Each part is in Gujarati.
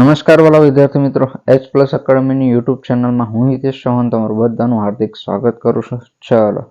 નમસ્કાર વાલા વિદ્યાર્થી મિત્રો, એચ પ્લસ એકેડમીની યુટ્યુબ ચેનલમાં હું હિતેશ ચૌહાણ તમારું બધાનું હાર્દિક સ્વાગત કરું છું. ચાલો,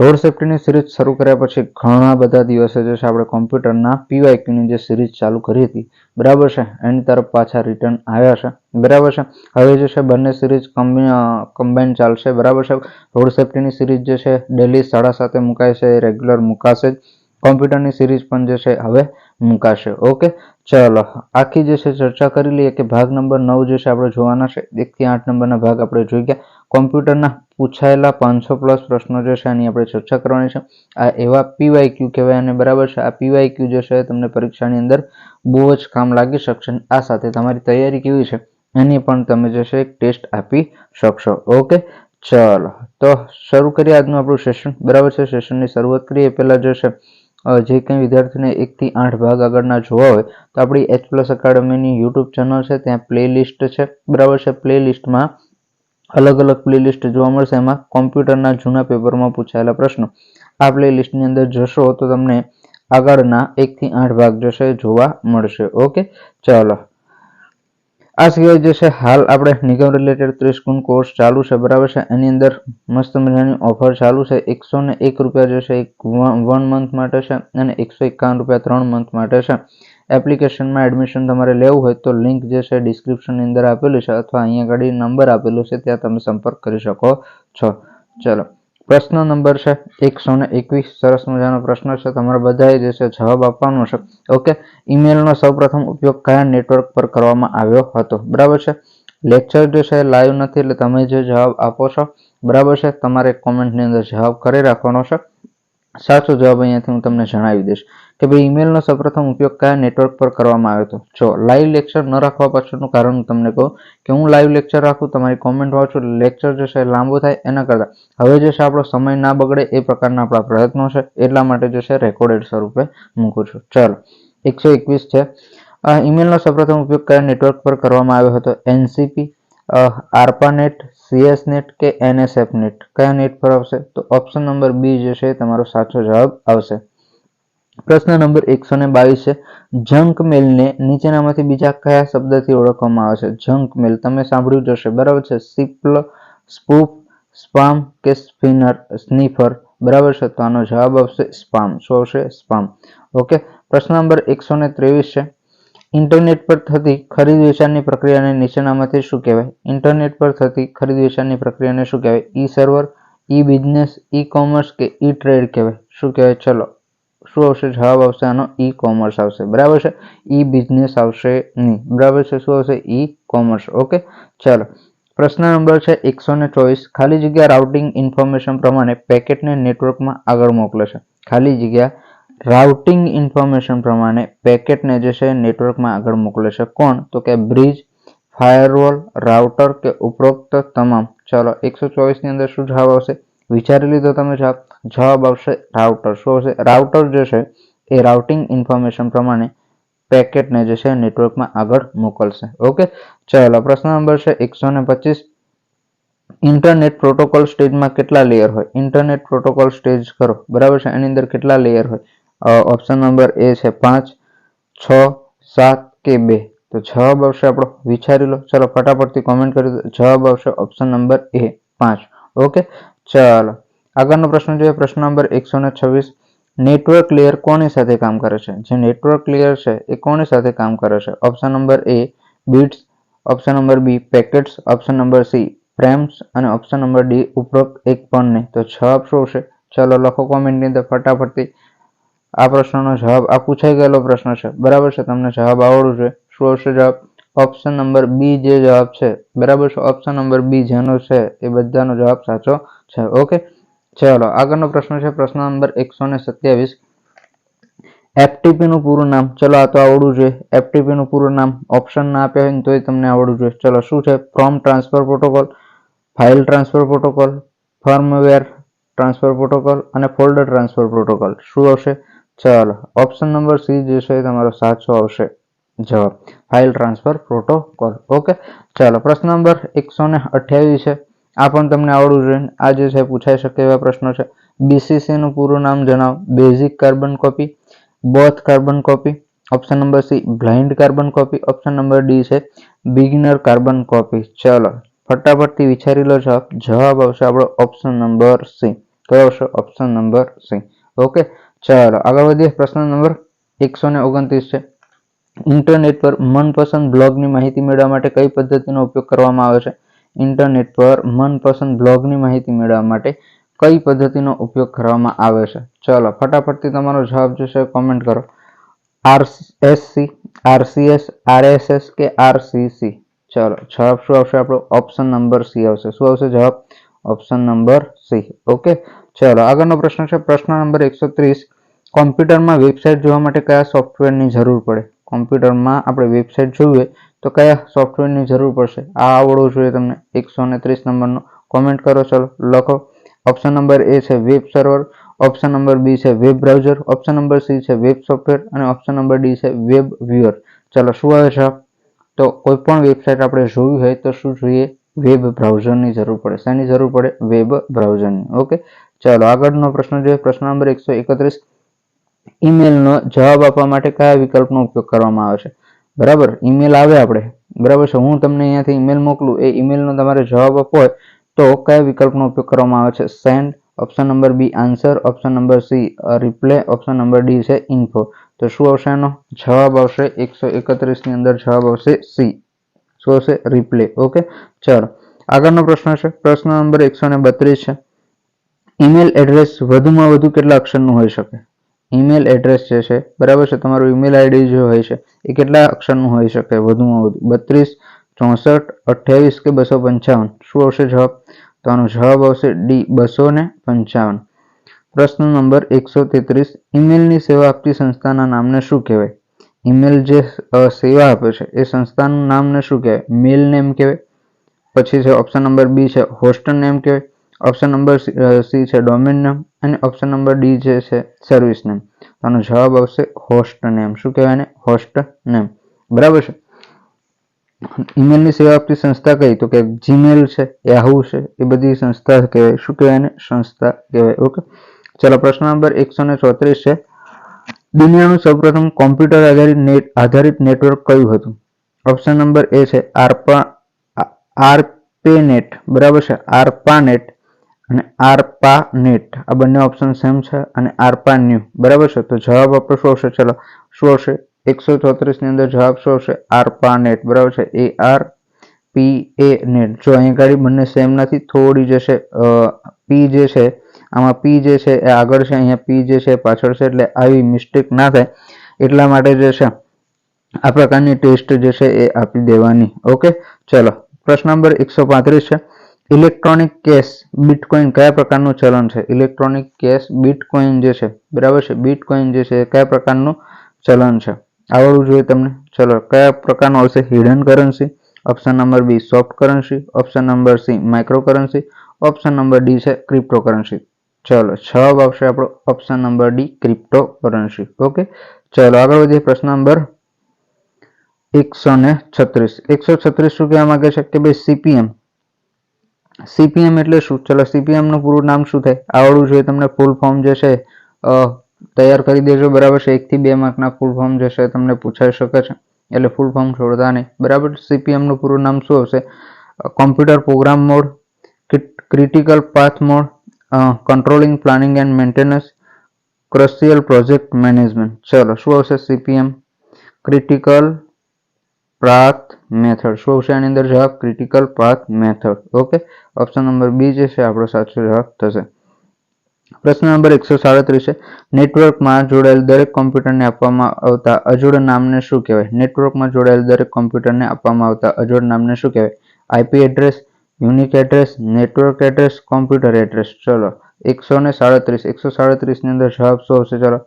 રોડ સેફ્ટીની સિરીઝ શરૂ કર્યા પછી ઘણા બધા દિવસે જે છે આપણે કોમ્પ્યુટરના પીવાયક્યુની જે સિરીઝ ચાલુ કરી હતી, બરાબર છે, એની તરફ પાછા રિટર્ન આવ્યા છે. બરાબર છે, હવે જે છે બંને સિરીઝ કમ્બાઈન ચાલશે. બરાબર છે, રોડ સેફ્ટીની સિરીઝ જે છે ડેલી 7:30 મુકાય છે, રેગ્યુલર મુકાશે જ. કોમ્પ્યુટરની સિરીઝ પણ જે છે હવે મુકાશે. ઓકે, ચલો આખી જે છે ચર્ચા કરી લઈએ કે ભાગ નંબર 9 જે છે આપણે જોવાના છે. 1 થી 8 નંબરના ભાગ આપણે જોઈ ગયા. કોમ્પ્યુટરના પૂછાયેલા 500+ પ્રશ્નો જે છે એની આપણે ચર્ચા કરવાની છે. આ એવા પીવાયક્યુ કહેવાય અને બરાબર છે, આ પીવાયક્યુ જે છે તમને પરીક્ષાની અંદર બહુ જ કામ લાગી શકશે. આ સાથે તમારી તૈયારી કેવી છે એની પણ તમે જે છે એક ટેસ્ટ આપી શકશો. ઓકે, ચલો તો શરૂ કરીએ આજનું આપણું સેશન. બરાબર છે, સેશનની શરૂઆત કરીએ પહેલા જે છે જે કંઈ વિદ્યાર્થીને 1 થી 8 ભાગ આગળના જોવા હોય તો આપણી એચ પ્લસ એકેડમીની યુટ્યુબ ચેનલ છે, ત્યાં પ્લેલિસ્ટ છે. બરાબર છે, પ્લેલિસ્ટમાં અલગ અલગ પ્લેલિસ્ટ જોવા મળશે. એમાં કોમ્પ્યુટરના જૂના પેપરમાં પૂછાયેલા પ્રશ્નો આ પ્લેલિસ્ટની અંદર જશો તો તમને આગળના 1 થી 8 ભાગ જશે જોવા મળશે. ઓકે, ચાલો. આ સિવાય જે છે હાલ આપણે નિગમ રિલેટેડ 30 ગુણ કોર્સ ચાલુ છે. બરાબર છે, એની અંદર મસ્ત મજાની ઓફર ચાલુ છે. 101 રૂપિયા જે છે 1 મંથ માટે છે અને 151 રૂપિયા 3 મંથ માટે છે. એપ્લિકેશનમાં એડમિશન તમારે લેવું હોય તો લિંક જે છે ડિસ્ક્રિપ્શનની અંદર આપેલું છે અથવા અહીંયા આગળ નંબર આપેલો છે, ત્યાં તમે સંપર્ક કરી શકો છો. ચલો, પ્રશ્ન નંબર છે 121. સરસ મજાનો પ્રશ્ન છે, તમારે બધાએ જે છે જવાબ આપવાનો છે. ઓકે, ઈમેલનો સૌપ્રથમ ઉપયોગ કયા નેટવર્ક પર કરવામાં આવ્યો હતો? બરાબર છે, લેક્ચર જે છે લાઈવ નથી એટલે તમે જે જવાબ આપો છો, બરાબર છે, તમારે કોમેન્ટની અંદર જવાબ કરી રાખવાનો છે. સાચો જવાબ અહીંયાથી હું તમને જણાવી દઈશ કે ભાઈ ઈમેલનો સૌપ્રથમ ઉપયોગ કયા નેટવર્ક પર કરવામાં આવ્યો હતો. જો લાઈવ લેક્ચર ન રાખવા પાછળનું કારણ હું તમને કહું કે હું લાઈવ લેક્ચર રાખું, તમારી કોમેન્ટ વાંચું, લેક્ચર જે છે લાંબો થાય એના કરતાં હવે જે છે આપણો સમય ના બગડે એ પ્રકારના આપણા પ્રયત્નો છે, એટલા માટે જે છે રેકોર્ડેડ સ્વરૂપે મૂકું છું. ચાલો, 121 છે. ઈમેલનો સૌપ્રથમ ઉપયોગ કયા નેટવર્ક પર કરવામાં આવ્યો હતો? એનસીપી, આર્પાનેટ, સીએસનેટ કે એનએસએફનેટ? કયા નેટ પર આવશે? તો ઓપ્શન નંબર બી જે છે તમારો સાચો જવાબ આવશે. પ્રશ્ન નંબર 122 છે. જંક મેલને નીચેનામાંથી બીજા કયા શબ્દથી ઓળખવામાં આવે છે? જંક મેલ તમે સાંભળ્યું જ હશે, બરાબર છે. સિમ્પલ, સ્પૂફ, સ્પામ કે સ્નીફર? બરાબર છે, તો આનો જવાબ આવશે સ્પામ. શું આવશે? સ્પામ. ઓકે, પ્રશ્ન નંબર 123 છે. ઇન્ટરનેટ પર થતી ખરીદ વેચાણની પ્રક્રિયાને નીચેનામાંથી શું કહેવાય? ઇન્ટરનેટ પર થતી ખરીદ વેચાણની પ્રક્રિયાને શું કહેવાય? ઈ સર્વર, ઈ બિઝનેસ, ઈ કોમર્સ કે ઈ ટ્રેડ કહેવાય? શું કહેવાય? ચલો, શું આવશે? જવાબ આવશે આનો ઈ કોમર્સ આવશે. બરાબર છે, ઈ બિઝનેસ આવશે નહીં. બરાબર છે, શું આવશે? E commerce. ઓકે, ચાલો. પ્રશ્ન નંબર છે 124. ખાલી જગ્યા રાઉટિંગ ઇન્ફોર્મેશન પ્રમાણે પેકેટને નેટવર્કમાં આગળ મોકલે છે. ખાલી જગ્યા રાઉટિંગ ઇન્ફોર્મેશન પ્રમાણે પેકેટને જે છે નેટવર્કમાં આગળ મોકલે છે કોણ? તો કે બ્રિજ, ફાયરવોલ, રાઉટર કે ઉપરોક્ત તમામ? ચાલો, 124 ની અંદર શું જવાબ આવશે? વિચારી લીધો તમે જવાબ? જવાબ આવશે રાઉટર. શું આવશે? રાઉટર જે છે એ રાઉટિંગ ઇન્ફોર્મેશન પ્રમાણે પેકેટને જે છે નેટવર્કમાં આગળ મોકલશે. ઓકે, ચાલો. પ્રશ્ન નંબર છે 125. ઇન્ટરનેટ પ્રોટોકોલ સ્ટેજમાં કેટલા લેયર હોય? ઇન્ટરનેટ પ્રોટોકોલ સ્ટેજ કરો, બરાબર છે, એની અંદર કેટલા લેયર હોય? ઓપ્શન નંબર એ છે 5, 6, 7 કે 2? તો જવાબ આવશે આપણો, વિચારી લો. ચલો ફટાફટથી કોમેન્ટ કરી દો. જવાબ આવશે ઓપ્શન નંબર એ 5. ઓકે, ચાલો આગળનો પ્રશ્ન જોઈએ. પ્રશ્ન નંબર 126. નેટવર્ક લેયર કોની સાથે કામ કરે છે? જે નેટવર્ક લેયર છે એ કોની સાથે કામ કરે છે? Option number A bits, option number B packets, option number C frames અને ઓપ્શન નંબર ડી ઉપરોક્ત એક પણ નહીં. તો જવાબ શું છે? ચલો લખો કોમેન્ટની અંદર ફટાફટથી. આ પ્રશ્નનો જવાબ આ પૂછાઈ ગયેલો પ્રશ્ન છે, બરાબર છે, તમને જવાબ આવડવું જોઈએ. શું આવશે જવાબ? ઓપ્શન નંબર બી જે જવાબ છે, બરાબર છે, ઓપ્શન નંબર બી જેનો છે એ બધાનો જવાબ સાચો છે. ઓકે, ચાલો આગળનો પ્રશ્ન છે. પ્રશ્ન નંબર 127. એફટીપી નું પૂરું નામ? ચલો આ તો આવડવું જોઈએ. એફટીપી નું પૂરું નામ ઓપ્શન ના આપ્યા હોય તોય તમને આવડવું જોઈએ. ચલો શું છે? From transfer protocol, file transfer protocol, firmware transfer protocol અને ફોલ્ડર ટ્રાન્સફર પ્રોટોકોલ? શું આવશે? ચાલો, ઓપ્શન નંબર સી જે છે તમારો સાચો આવશે જવાબ, ફાઇલ ટ્રાન્સફર પ્રોટોકોલ. ઓકે, ચાલો પ્રશ્ન નંબર 128 છે. આ પણ તમને આવડવું જોઈએ. આ જે છે પૂછાઈ શકે એવા પ્રશ્નો છે. બીસીસી નું પૂરું નામ જણાવો. Basic carbon copy, both carbon copy, option number C blind carbon copy, option number D છે બિગિનર કાર્બન કોપી. ચલો ફટાફટથી વિચારી લો જવાબ આવશે આપણો ઓપ્શન નંબર સી. કયો આવશે? Option number C. ઓકે, ચાલો આગળ વધીએ. પ્રશ્ન નંબર 129 છે. ઇન્ટરનેટ પર મનપસંદ બ્લોગની માહિતી મેળવવા માટે કઈ પદ્ધતિનો ઉપયોગ કરવામાં આવે છે? ઇન્ટરનેટ પર મનપસંદ બ્લોગની માહિતી મેળવવા માટે કઈ પદ્ધતિનો ઉપયોગ કરવામાં આવે છે? ચલો ફટાફટથી તમારો જવાબ જે છે કોમેન્ટ કરો. આરએસસી, આરસીએસ, આરએસએસ કે આરસીસી? ચલો જવાબ શું આવશે આપણો? ઓપ્શન નંબર સી આવશે. શું આવશે જવાબ? Option number C. ઓકે, ચલો આગળનો પ્રશ્ન છે. પ્રશ્ન નંબર 130. કોમ્પ્યુટરમાં વેબસાઇટ જોવા માટે કયા સોફ્ટવેરની જરૂર પડે? કોમ્પ્યુટરમાં આપણે વેબસાઇટ જોઈએ તો કયા સોફ્ટવેરની જરૂર પડશે? આ આવડવું જોઈએ તમને. 130 નંબરનો કોમેન્ટ કરો. ચલો લખો. ઓપ્શન નંબર એ છે web server, option number B છે web browser, option number C છે વેબ સોફ્ટવેર અને ઓપ્શન નંબર ડી છે વેબ વ્યુઅર. ચલો શું આવે છે? તો કોઈ પણ વેબસાઇટ આપણે જોવી હોય તો શું જોઈએ? વેબ બ્રાઉઝરની જરૂર પડે. શેની જરૂર પડે? વેબ બ્રાઉઝરની. ઓકે, ચાલો આગળનો પ્રશ્ન જોઈએ. પ્રશ્ન નંબર 131. ઈમેલનો જવાબ આપવા માટે કયા વિકલ્પનો ઉપયોગ કરવામાં આવે છે? બરાબર, ઈમેલ આવે આપણે, બરાબર છે, હું તમને અહીંયાથી ઈમેલ મોકલું, એ ઈમેલનો તમારે જવાબ આપવો હોય તો કયા વિકલ્પનો ઉપયોગ કરવામાં આવે છે? Send, option number B answer, option number C reply, option number D છે ઇન્ફો. તો શું આવશે એનો જવાબ? આવશે 131 ની અંદર જવાબ આવશે સી. શું આવશે? રિપ્લે. ઓકે, ચાલો આગળનો પ્રશ્ન છે. પ્રશ્ન નંબર 132 છે. ઈમેલ એડ્રેસ વધુમાં વધુ કેટલા અક્ષરનું હોઈ શકે? ઈમેલ એડ્રેસ જે છે, બરાબર છે, તમારું ઈમેલ આઈડી જે હોય છે એ કેટલા અક્ષરનું હોઈ શકે વધુમાં વધુ? 32, 64, 28 કે 255? શું આવશે જવાબ? તો આનો જવાબ આવશે ડી 255. પ્રશ્ન નંબર 133. ઈમેલની સેવા આપતી સંસ્થાના નામને શું કહેવાય? ઈમેલ જે સેવા આપે છે એ સંસ્થાનું નામને શું કહેવાય? મેલ નેમ કહેવાય. પછી છે ઓપ્શન નંબર બી છે હોસ્ટ નેમ કહેવાય, ઓપ્શન નંબર સી છે ડોમેન નેમ અને ઓપ્શન નંબર ડી જે છે સર્વિસ નેમ. આનો જવાબ આવશે હોસ્ટ નેમ. શું કહેવાય ને? Host name. બરાબર છે. ઈમેલની સેવા આપતી સંસ્થા કઈ? તો કે જીમેલ છે, યાહુ છે, એ બધી સંસ્થા કહેવાય. શું કહેવાય ને? સંસ્થા કહેવાય. ઓકે, ચલો પ્રશ્ન નંબર 134 છે. દુનિયાનું સૌપ્રથમ કોમ્પ્યુટર આધારિત નેટવર્ક કયું હતું? ઓપ્શન નંબર એ છે આરપેનેટ, બરાબર છે, આરપાનેટ અને આરપાનેટ. આ બંને ઓપ્શન સેમ છે અને આરપાન્યુ, બરાબર છે. તો જવાબ આપણો શું આવશે? ચલો શું આવશે? 134 ની અંદર જવાબ શું આવશે? આરપાનેટ, બરાબર છે, ARPA નેટ. જો અહીં ગાડી બંને સેમ નથી, થોડી જશે પી જે છે આમાં પી જે છે એ આગળ છે, અહીંયા પી જે છે પાછળ છે, એટલે આવી મિસ્ટેક ના થાય એટલા માટે જે છે આ પ્રકારની ટેસ્ટ જે છે એ આપી દેવાની. ઓકે, ચલો પ્રશ્ન નંબર 135 છે. ઇલેક્ટ્રોનિક કેશ બિટકોઇન કયા પ્રકારનું ચલણ છે? ઇલેક્ટ્રોનિક કેશ બિટકોઇન જે છે, બરાબર છે, બિટકોઇન જે છે એ કયા પ્રકારનું ચલણ છે? આવડવું જોઈએ તમને. ચલો કયા પ્રકારનું આવશે? Hidden currency, option number B soft currency, option number C micro currency, option number D છે ક્રિપ્ટો કરન્સી. ચલો જવાબ આવશે આપણો option number D crypto currency. Okay, ચલો આગળ વધીએ. પ્રશ્ન નંબર 136 શું કહેવા માંગે છે કે ભાઈ સીપીએમ. સીપીએમ એટલે શું? ચલો સીપીએમ નું પૂરું નામ શું થાય? આવડવું જોઈએ તમને. ફૂલ ફોર્મ જે છે તૈયાર કરી દેજો, બરાબર છે. 1 થી 2 માર્કના ફૂલ ફોર્મ જે છે તમને પૂછાઈ શકે છે, એટલે ફૂલ ફોર્મ છોડતા નહીં, બરાબર. સીપીએમ નું પૂરું નામ શું આવશે? Computer program mode, critical path mode, controlling planning and maintenance, crucial project management. ચલો શું આવશે? CPM critical path method. શું આવશે આની અંદર જવાબ? Critical path method. Okay, option number B જે છે આપણો સાચો જવાબ થશે. પ્રશ્ન નંબર 137 છે. નેટવર્કમાં જોડાયેલ દરેક કોમ્પ્યુટરને આપવામાં આવતા અજોડ નામને શું કહેવાય? નેટવર્કમાં જોડાયેલ દરેક કોમ્પ્યુટરને આપવામાં આવતા અજોડ નામને શું કહેવાય? IP address, unique address, network address, computer address. ચલો 137 ની અંદર જવાબ શું આવશે? ચલો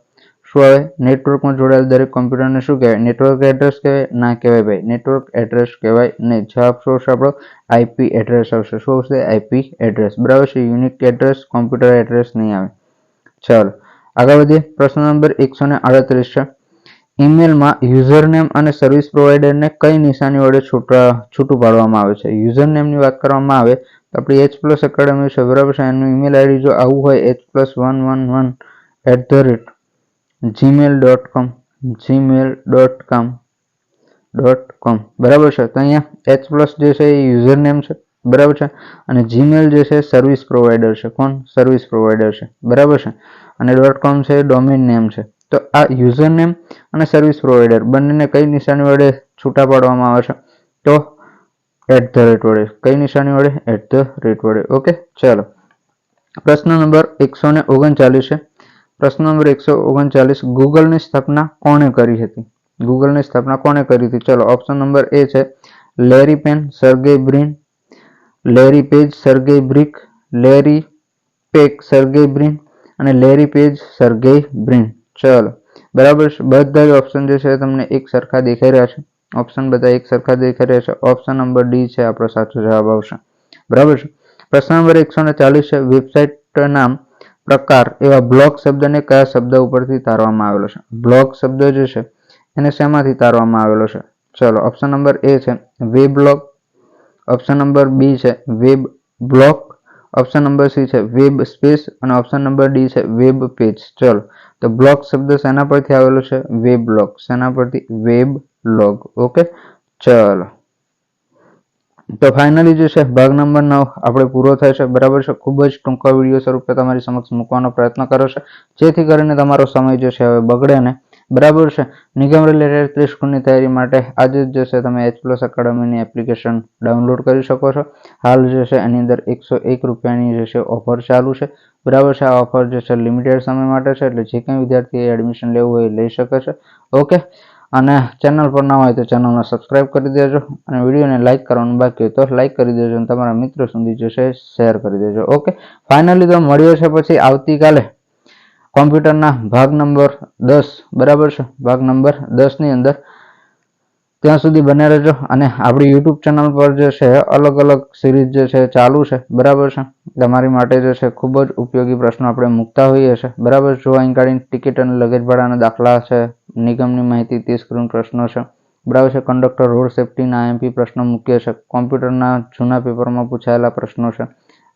શું આવે? નેટવર્કમાં જોડાયેલ દરેક કોમ્પ્યુટરને શું કહેવાય? નેટવર્ક એડ્રેસ કહેવાય? ના કહેવાય ભાઈ, નેટવર્ક એડ્રેસ કહેવાય નહીં. જવાબ શું આવશે આપણો? આઈપી એડ્રેસ આવશે. શું આવશે? આઈપી એડ્રેસ, બરાબર છે. યુનિક એડ્રેસ, કોમ્પ્યુટર એડ્રેસ નહીં આવે. ચાલો આગળ વધીએ. પ્રશ્ન નંબર 138 છે. ઈમેલમાં યુઝરનેમ અને સર્વિસ પ્રોવાઇડરને કઈ નિશાની વડે છૂટું પાડવામાં આવે છે? યુઝરનેમની વાત કરવામાં આવે તો આપણી H પ્લસ એકેડમી છે, બરાબર છે, એનું ઈમેલ આઈડી જો આવું હોય h+111@gmail.com, gmail.com બરાબર છે. તો અહીંયા h પ્લસ જે છે એ યુઝર નેમ છે, બરાબર છે, અને જીમેલ જે છે સર્વિસ પ્રોવાઈડર છે. કોણ? સર્વિસ પ્રોવાઈડર છે, બરાબર છે, અને .com છે ડોમેન નેમ છે. તો આ યુઝર નેમ અને સર્વિસ પ્રોવાઈડર બંનેને કઈ નિશાની વડે છૂટા પાડવામાં આવે છે? તો @ વડે. કઈ નિશાની વડે? @ વડે. ઓકે, ચાલો. પ્રશ્ન નંબર 139 છે. પ્રશ્ન નંબર 139, ગૂગલની સ્થાપના કોણે કરી હતી? ગૂગલની સ્થાપના કોણે કરી હતી? ચલો, ઓપ્શન નંબર એ છે Larry Penn, Sergey Brin, Larry Page, Sergey Brick, Larry Pack, Sergey Brin અને લેરી પેજ, સર્ગેય બ્રિન. ચલો, બરાબર છે. બધા જ ઓપ્શન જે છે તમને એક સરખા દેખાઈ રહ્યા છે. ઓપ્શન બધા એક સરખા દેખાઈ રહ્યા છે. ઓપ્શન નંબર ડી છે આપણો સાચો જવાબ આવશે, બરાબર છે. પ્રશ્ન નંબર 140 છે. વેબસાઇટ નામ પ્રકાર એવા બ્લોગ શબ્દને કયા શબ્દ ઉપરથી તારવામાં આવેલો છે? બ્લોગ શબ્દ જે છે એને શેમાંથી તારવામાં આવેલો છે? ચલો, ઓપ્શન નંબર એ છે વેબલોગ, ઓપ્શન નંબર બી છે web block, option number C છે વેબ સ્પેસ અને ઓપ્શન નંબર ડી છે વેબ પેજ. ચલો, તો બ્લોગ શબ્દ શેના પરથી આવેલો છે? વેબલોગ. શેના પરથી? વેબલોગ. ઓકે, ચલો. તો ફાઇનલી જે છે ભાગ નંબર 9 આપણે પૂરો થાય છે, બરાબર છે. ખૂબ જ ટૂંકા વિડીયો સ્વરૂપે તમારી સમક્ષ મૂકવાનો પ્રયત્ન કર્યો છે, જેથી કરીને તમારો સમય જે છે હવે બગડે ને, બરાબર છે. નિગમ રિલેટેડ 30 ગુણની તૈયારી માટે આજે જ જે છે તમે H+ એકેડમીની એપ્લિકેશન ડાઉનલોડ કરી શકો છો. હાલ જે છે એની અંદર 101 રૂપિયાની જે છે ઓફર ચાલુ છે, બરાબર છે. આ ઓફર જે છે લિમિટેડ સમય માટે છે, એટલે જે કંઈ વિદ્યાર્થીએ એડમિશન લેવું હોય એ લઈ શકે છે. ઓકે, અને ચેનલ પર ના હોય તો ચેનલને સબસ્ક્રાઇબ કરી દેજો, અને વિડીયોને લાઇક કરવાનું બાકી હોય તો લાઇક કરી દેજો, અને તમારા મિત્રો સુધી જે છે શેર કરી દેજો. ઓકે, ફાઇનલી તો મળ્યો છે પછી આવતીકાલે કોમ્પ્યુટરના ભાગ નંબર 10, બરાબર છે, ભાગ નંબર 10 ની અંદર. ત્યાં સુધી બને રહેજો, અને આપણી યુટ્યુબ ચેનલ પર જે છે અલગ અલગ સિરીઝ જે છે ચાલુ છે, બરાબર છે. તમારી માટે જે છે ખૂબ જ ઉપયોગી પ્રશ્નો આપણે મૂકતા હોઈએ છીએ, બરાબર. જો અહીં કાઢીને ટિકિટ અને લગેજ ભાડાના દાખલા છે, નિગમની માહિતી 30 ગુણ પ્રશ્નો છે, બરાબર છે. કંડક્ટર રોડ સેફટીના IMP પ્રશ્નો મૂકીએ છીએ, કોમ્પ્યુટરના જૂના પેપરમાં પૂછાયેલા પ્રશ્નો છે,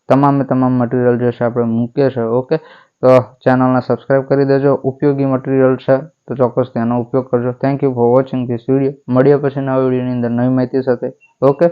તમામ મટીરિયલ જે છે આપણે મૂકીએ છીએ. ઓકે, તો ચેનલને સબસ્ક્રાઇબ કરી દેજો. ઉપયોગી મટીરિયલ છે તો ચોક્કસ તેનો ઉપયોગ કરજો. Thank you for watching this video. મળીએ પછી નવા વિડીયોની અંદર નવી માહિતી સાથે. ઓકે.